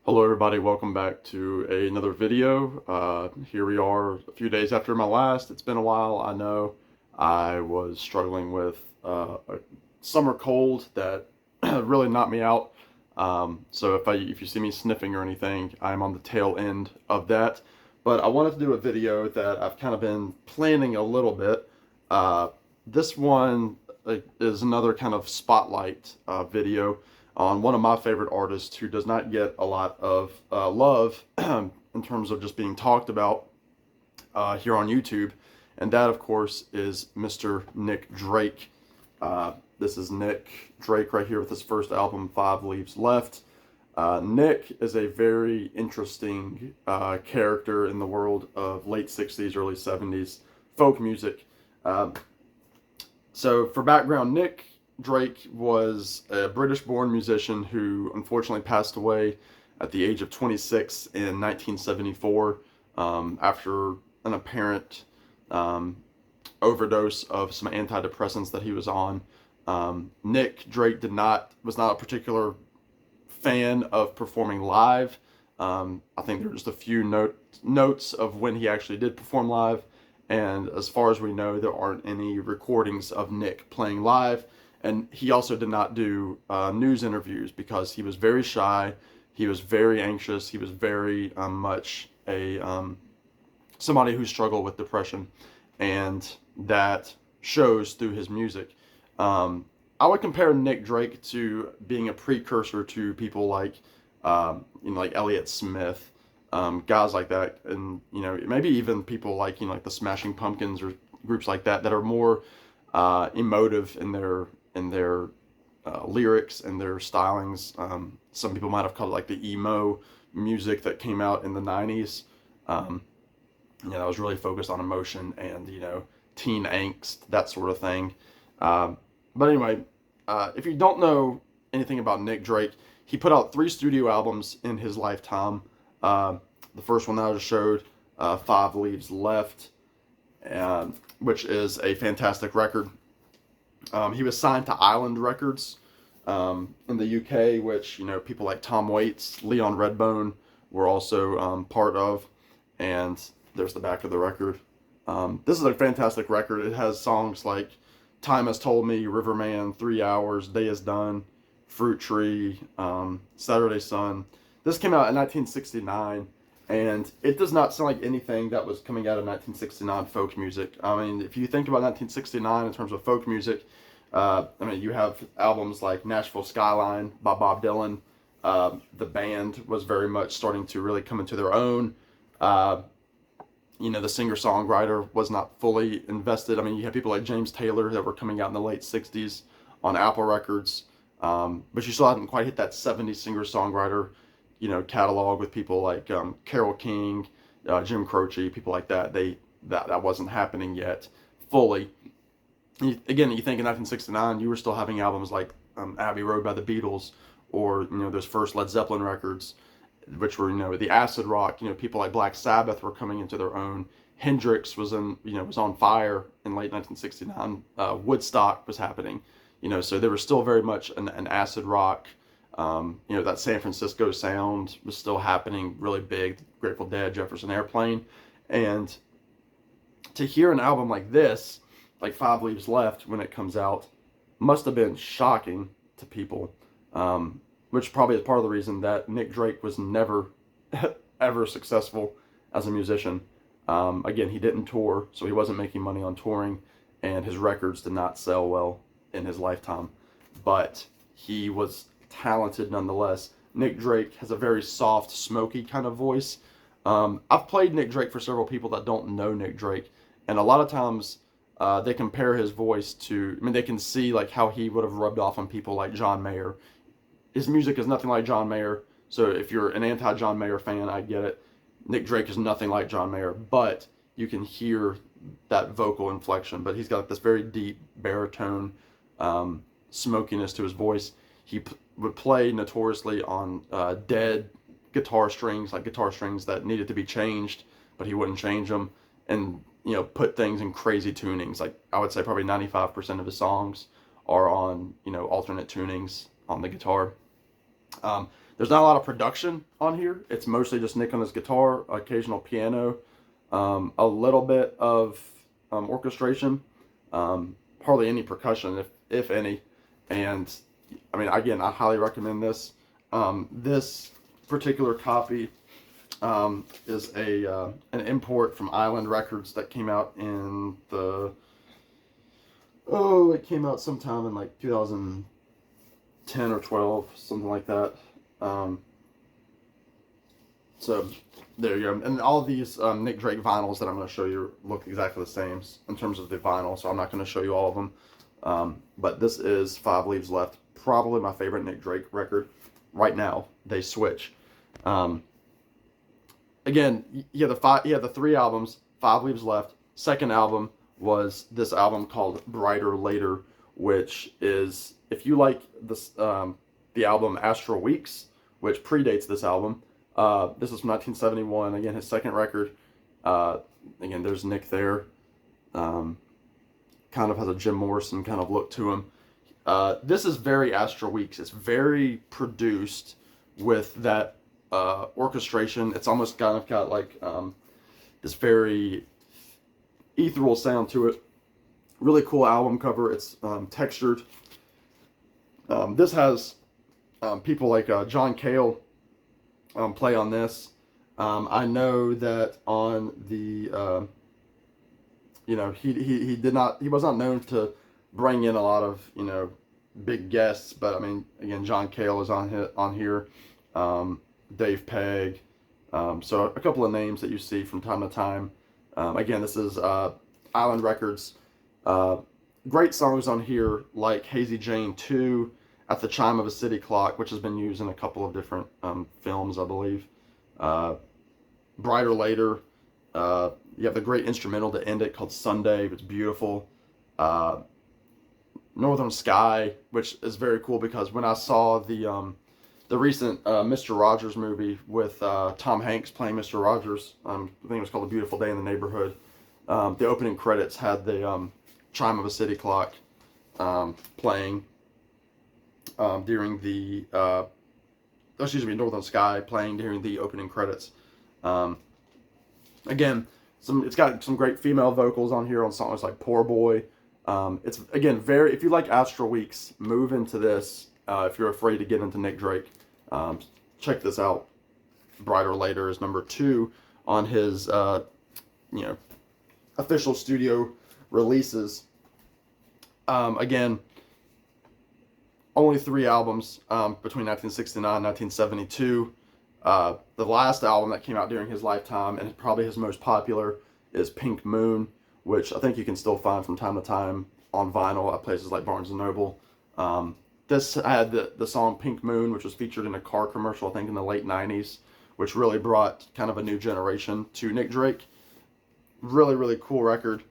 Hello everybody, welcome back to another video. Here we are a few days after my last. It's been a while, I know. I was struggling with a summer cold that really knocked me out. So if you see me sniffing or anything, I'm on the tail end of that. But I wanted to do a video that I've kind of been planning a little bit. This one is another kind of spotlight video on one of my favorite artists who does not get a lot of love in terms of just being talked about here on YouTube. And that, of course, is Mr. Nick Drake. This is Nick Drake right here with his first album, 5 Leaves Left. Nick is a very interesting character in the world of late 60s, early 70s folk music. So for background, Nick Drake was a British-born musician who unfortunately passed away at the age of 26 in 1974 after an apparent overdose of some antidepressants that he was on. Nick Drake was not a particular fan of performing live. I think there were just a few notes of when he actually did perform live, and as far as we know, there aren't any recordings of Nick playing live. And he also did not do news interviews because he was very shy. He was very anxious. He was very much a somebody who struggled with depression, and that shows through his music. I would compare Nick Drake to being a precursor to people like like Elliott Smith, guys like that, and maybe even people like like the Smashing Pumpkins or groups like that are more emotive in their lyrics and their stylings. Some people might have called it like the emo music that came out in the 90s. That was really focused on emotion and teen angst, that sort of thing. But anyway, if you don't know anything about Nick Drake, he put out 3 studio albums in his lifetime. The first one that I just showed, 5 Leaves Left, which is a fantastic record. He was signed to Island Records in the UK, which people like Tom Waits, Leon Redbone were also part of. And there's the back of the record. This is a fantastic record. It has songs like Time Has Told Me, Riverman, 3 Hours, Day Is Done, Fruit Tree, Saturday Sun. This came out in 1969. And it does not sound like anything that was coming out of 1969 folk music. I mean, if you think about 1969 in terms of folk music, you have albums like Nashville Skyline by Bob Dylan. The band was very much starting to really come into their own. The singer-songwriter was not fully invested. I mean, you have people like James Taylor that were coming out in the late 60s on Apple Records. But you still hadn't quite hit that 70s singer-songwriter catalog with people like Carole King, Jim Croce, people like that. That wasn't happening yet fully. Again, you think in 1969, you were still having albums like Abbey Road by the Beatles, or those first Led Zeppelin records, which were the acid rock. People like Black Sabbath were coming into their own. Hendrix was on fire in late 1969. Woodstock was happening. So there was still very much an acid rock. That San Francisco sound was still happening really big. Grateful Dead, Jefferson Airplane. And to hear an album like this, like 5 Leaves Left, when it comes out, must have been shocking to people. Which probably is part of the reason that Nick Drake was never, ever successful as a musician. Again, he didn't tour, so he wasn't making money on touring, and his records did not sell well in his lifetime. But he was talented nonetheless. Nick Drake has a very soft, smoky kind of voice. I've played Nick Drake for several people that don't know Nick Drake, and a lot of times they compare his voice to, they can see like how he would have rubbed off on people like John Mayer. His music is nothing like John Mayer, so if you're an anti-John Mayer fan, I get it. Nick Drake is nothing like John Mayer, but you can hear that vocal inflection. But he's got this very deep baritone smokiness to his voice. He would play notoriously on dead guitar strings, like guitar strings that needed to be changed, but he wouldn't change them, and put things in crazy tunings. Like I would say probably 95% of his songs are on alternate tunings on the guitar. There's not a lot of production on here. It's mostly just Nick on his guitar, occasional piano, a little bit of orchestration, hardly any percussion, if any. And I mean, again, I highly recommend this. This particular copy is an import from Island Records that came out in it came out sometime in like 2010 or 12, something like that. So there you go. And all of these Nick Drake vinyls that I'm going to show you look exactly the same in terms of the vinyl, so I'm not going to show you all of them. But this is Five Leaves Left, probably my favorite Nick Drake record right now. They switch. Again, he had the 3 albums, Five Leaves Left. Second album was this album called Brighter Later, which is, if you like this, the album Astral Weeks, which predates this album. This is from 1971. Again, his second record. Again, there's Nick there. Kind of has a Jim Morrison kind of look to him. This is very Astral Weeks. It's very produced with that orchestration. It's almost kind of got like this very ethereal sound to it. Really cool album cover. It's textured. This has people like John Cale play on this. I know that on the he was not known to bring in a lot of big guests, but I mean, again, John Cale is on here. Dave Pegg. So a couple of names that you see from time to time. Again, this is Island Records. Great songs on here like Hazy Jane 2, At the Chime of a City Clock, which has been used in a couple of different films, I believe. Brighter Later. You have the great instrumental to end it called Sunday. It's beautiful. Northern Sky, which is very cool because when I saw the recent Mr. Rogers movie with Tom Hanks playing Mr. Rogers, I think it was called A Beautiful Day in the Neighborhood. The opening credits had the chime of a city clock playing during the Northern Sky playing during the opening credits. Again, it's got some great female vocals on here on songs like Poor Boy. It's again if you like Astral Weeks, move into this. If you're afraid to get into Nick Drake, check this out. Brighter Later is number 2 on his official studio releases. Again, only 3 albums between 1969 and 1972. The last album that came out during his lifetime, and probably his most popular, is Pink Moon, which I think you can still find from time to time on vinyl at places like Barnes & Noble. This had the song Pink Moon, which was featured in a car commercial, I think in the late 90s, which really brought kind of a new generation to Nick Drake. Really, really cool record.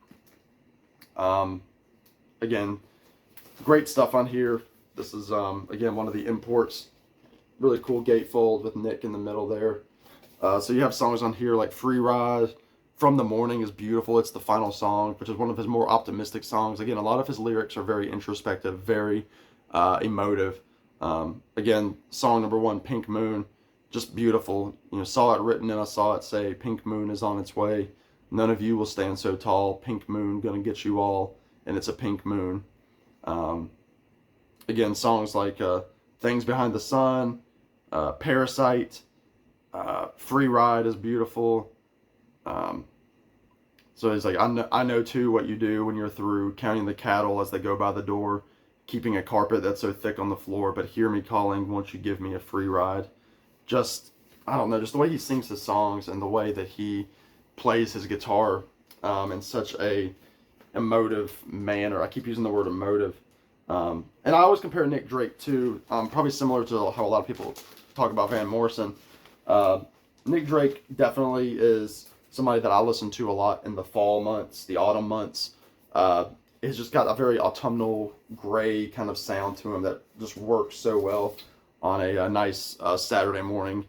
Again, great stuff on here. This is, again, one of the imports. Really cool gatefold with Nick in the middle there. So you have songs on here like Free Ride. From the Morning is beautiful. It's the final song, which is one of his more optimistic songs. Again, a lot of his lyrics are very introspective, very emotive. Again, song number 1, Pink Moon, just beautiful. Saw it written and I saw it say, Pink Moon is on its way. None of you will stand so tall. Pink Moon gonna get you all, and it's a pink moon. Again, songs like Things Behind the Sun, Parasite, Free Ride is beautiful. So he's like, I know too what you do when you're through, counting the cattle as they go by the door, keeping a carpet that's so thick on the floor, but hear me calling, won't you give me a free ride? Just, I don't know, just the way he sings his songs and the way that he plays his guitar in such a emotive manner. I keep using the word emotive. And I always compare Nick Drake to, probably similar to how a lot of people talk about Van Morrison. Nick Drake definitely is somebody that I listen to a lot in the fall months, the autumn months. He's just got a very autumnal gray kind of sound to him that just works so well on a nice Saturday morning,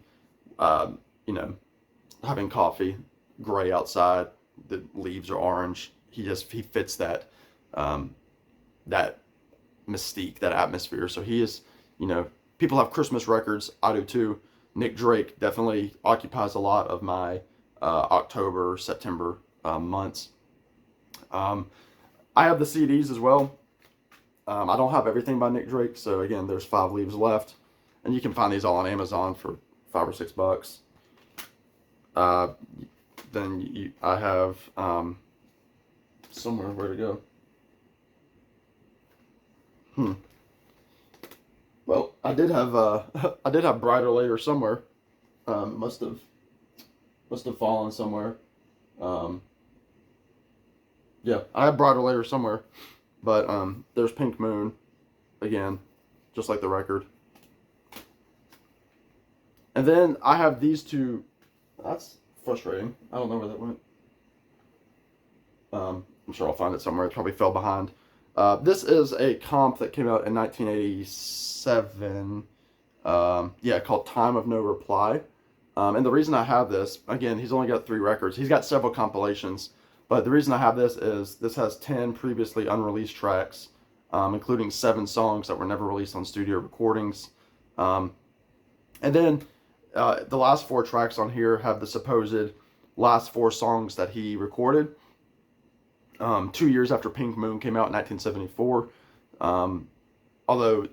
having coffee, gray outside, the leaves are orange. He fits that mystique, that atmosphere. So he is, people have Christmas records. I do too. Nick Drake definitely occupies a lot of my October, September months. I have the CDs as well. I don't have everything by Nick Drake, so again, there's 5 Leaves left, and you can find these all on Amazon for $5 or $6. I have somewhere where to go. Well, I did have I did have Brighter Later somewhere. Must have fallen somewhere. Yeah, I have Brighter Later somewhere, but there's Pink Moon, again, just like the record. And then I have these two. That's frustrating. I don't know where that went. I'm sure I'll find it somewhere. It probably fell behind. This is a comp that came out in 1987. Called Time of No Reply. And the reason I have this, again, he's only got 3 records. He's got several compilations. But the reason I have this is this has 10 previously unreleased tracks, including 7 songs that were never released on studio recordings. And then the last 4 tracks on here have the supposed last 4 songs that he recorded 2 years after Pink Moon came out in 1974. Although I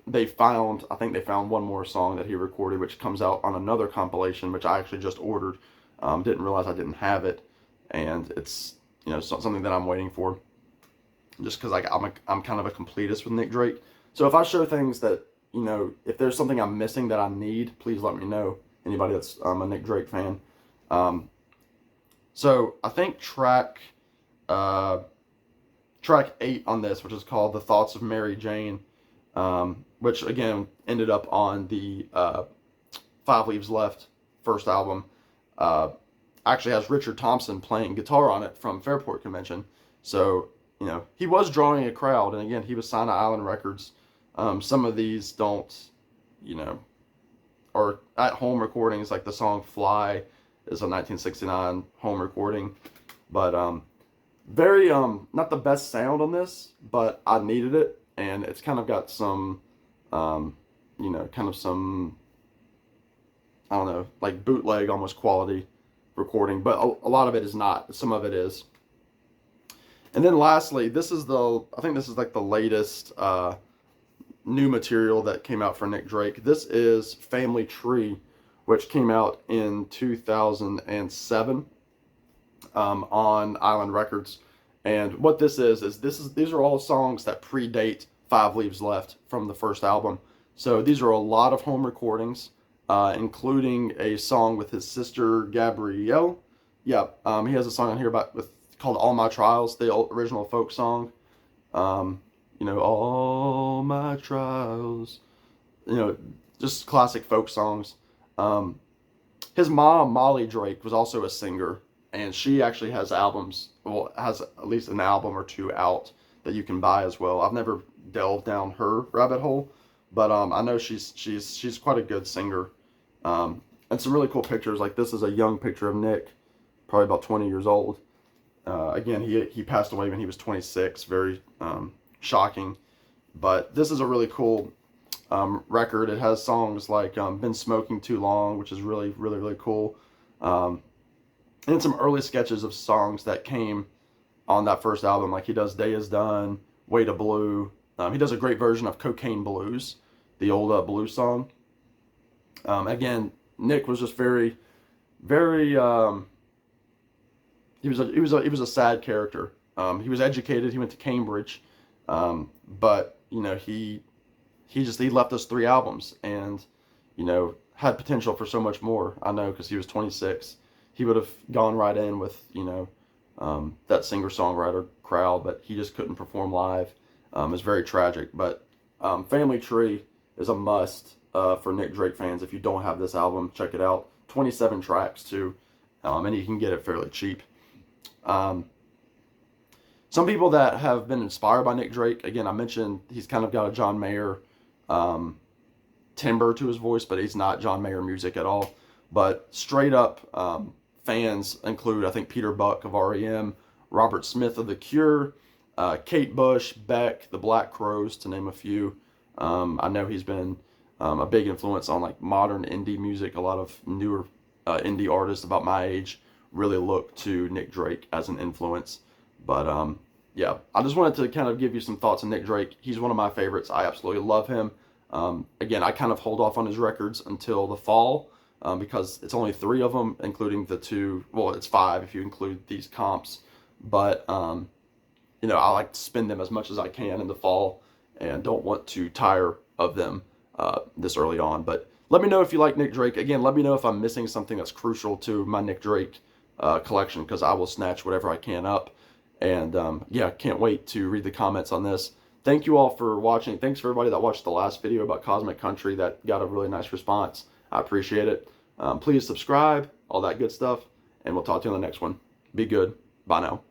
think they found one more song that he recorded, which comes out on another compilation, which I actually just ordered. Didn't realize I didn't have it, and it's something that I'm waiting for. Just because I'm kind of a completist with Nick Drake. So if I show things that if there's something I'm missing that I need, please let me know. Anybody that's a Nick Drake fan. So I think track 8 on this, which is called "The Thoughts of Mary Jane," which again ended up on the 5 Leaves Left first album. Actually has Richard Thompson playing guitar on it from Fairport Convention. So, he was drawing a crowd, and again, he was signed to Island Records. Some of these don't, or at home recordings, like the song Fly is a 1969 home recording. But very, not the best sound on this, but I needed it, and it's kind of got some, kind of some, I don't know, like bootleg almost quality recording, but a lot of it is not. Some of it is. And then lastly, I think this is like the latest new material that came out for Nick Drake. This is Family Tree, which came out in 2007 on Island Records. And what this is these are all songs that predate 5 Leaves Left from the first album. So these are a lot of home recordings, including a song with his sister Gabrielle. He has a song on here called "All My Trials," the original folk song. All my trials. Just classic folk songs. His mom, Molly Drake, was also a singer, and she actually has albums. Well, has at least an album or 2 out that you can buy as well. I've never delved down her rabbit hole, but I know she's quite a good singer. And some really cool pictures. Like this is a young picture of Nick, probably about 20 years old. Again, he passed away when he was 26. Very shocking. But this is a really cool record. It has songs like "Been Smoking Too Long," which is really, really, really cool. And some early sketches of songs that came on that first album. Like he does "Day Is Done," "Way to Blue." He does a great version of "Cocaine Blues," the old blues song. Again, Nick was just very, very. He was a sad character. He was educated. He went to Cambridge, but he left us 3 albums, and had potential for so much more. I know because he was 26. He would have gone right in with that singer-songwriter crowd, but he just couldn't perform live. It's very tragic. But Family Tree is a must for Nick Drake fans. If you don't have this album, check it out. 27 tracks too, and you can get it fairly cheap. Some people that have been inspired by Nick Drake, again, I mentioned he's kind of got a John Mayer timbre to his voice, but he's not John Mayer music at all. But straight up fans include, I think, Peter Buck of R.E.M., Robert Smith of The Cure, Kate Bush, Beck, the Black Crowes, to name a few. I know he's been a big influence on like modern indie music. A lot of newer indie artists about my age really look to Nick Drake as an influence. But yeah, I just wanted to kind of give you some thoughts on Nick Drake. He's one of my favorites. I absolutely love him. Again, I kind of hold off on his records until the fall because it's only 3 of them, including the 2. Well, it's 5 if you include these comps. But you know, I like to spend them as much as I can in the fall, and don't want to tire of them this early on. But let me know if you like Nick Drake. Again, let me know if I'm missing something that's crucial to my Nick Drake collection, because I will snatch whatever I can up. And yeah, can't wait to read the comments on this. Thank you all for watching. Thanks for everybody that watched the last video about Cosmic Country. That got a really nice response. I appreciate it. Please subscribe, all that good stuff, and we'll talk to you on the next one. Be good. Bye now.